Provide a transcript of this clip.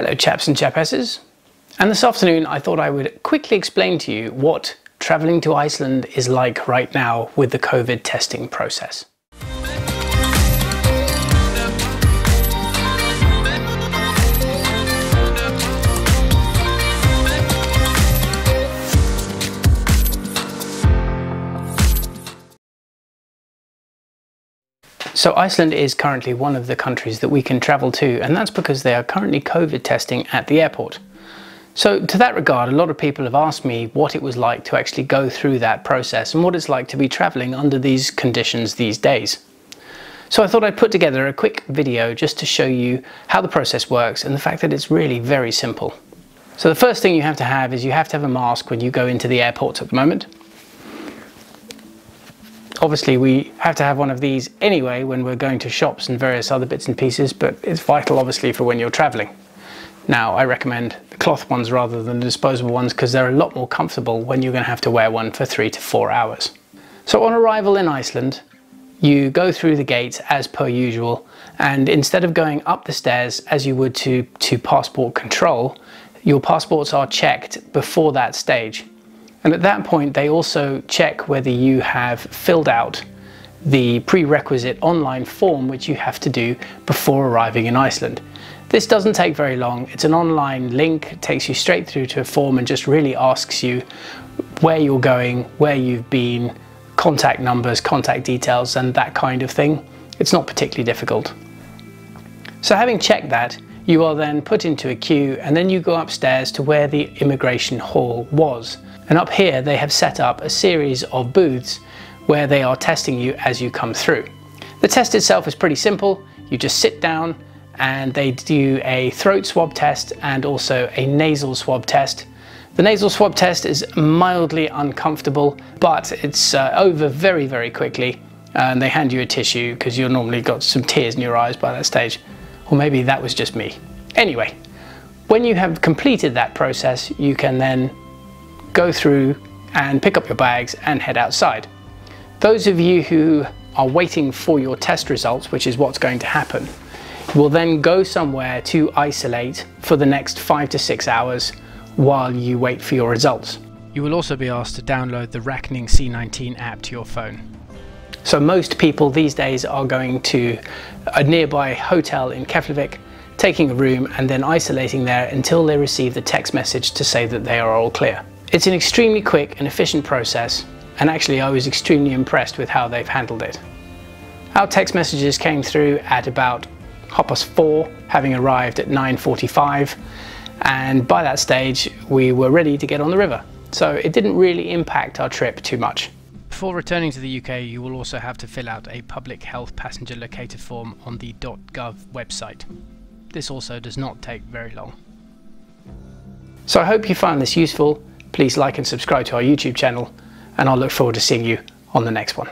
Hello chaps and chapesses, and this afternoon I thought I would quickly explain to you what travelling to Iceland is like right now with the COVID testing process. So Iceland is currently one of the countries that we can travel to, and that's because they are currently COVID testing at the airport. So to that regard, a lot of people have asked me what it was like to actually go through that process and what it's like to be travelling under these conditions these days. So I thought I'd put together a quick video just to show you how the process works and the fact that it's really very simple. So the first thing you have to have is you have to have a mask when you go into the airports at the moment. Obviously we have to have one of these anyway when we're going to shops and various other bits and pieces, but it's vital obviously for when you're travelling. Now I recommend the cloth ones rather than the disposable ones because they're a lot more comfortable when you're going to have to wear one for 3 to 4 hours. So on arrival in Iceland, you go through the gates as per usual, and instead of going up the stairs as you would to passport control, your passports are checked before that stage. And at that point they also check whether you have filled out the prerequisite online form which you have to do before arriving in Iceland. This doesn't take very long. It's an online link, it takes you straight through to a form and just really asks you where you're going, where you've been, contact numbers, contact details and that kind of thing. It's not particularly difficult. So having checked that, you are then put into a queue and then you go upstairs to where the immigration hall was. And up here they have set up a series of booths where they are testing you as you come through. The test itself is pretty simple. You just sit down and they do a throat swab test and also a nasal swab test. The nasal swab test is mildly uncomfortable, but it's over very, very quickly. And they hand you a tissue because you've normally got some tears in your eyes by that stage. Or maybe that was just me. Anyway, when you have completed that process, you can then go through and pick up your bags and head outside. Those of you who are waiting for your test results, which is what's going to happen, will then go somewhere to isolate for the next 5 to 6 hours while you wait for your results. You will also be asked to download the Reckoning C19 app to your phone. So most people these days are going to a nearby hotel in Keflavik, taking a room and then isolating there until they receive the text message to say that they are all clear. It's an extremely quick and efficient process, and actually I was extremely impressed with how they've handled it. Our text messages came through at about 4:30, having arrived at 9:45, and by that stage we were ready to get on the river. So it didn't really impact our trip too much. Before returning to the UK, you will also have to fill out a public health passenger locator form on the .gov website. This also does not take very long. So I hope you found this useful. Please like and subscribe to our YouTube channel, and I'll look forward to seeing you on the next one.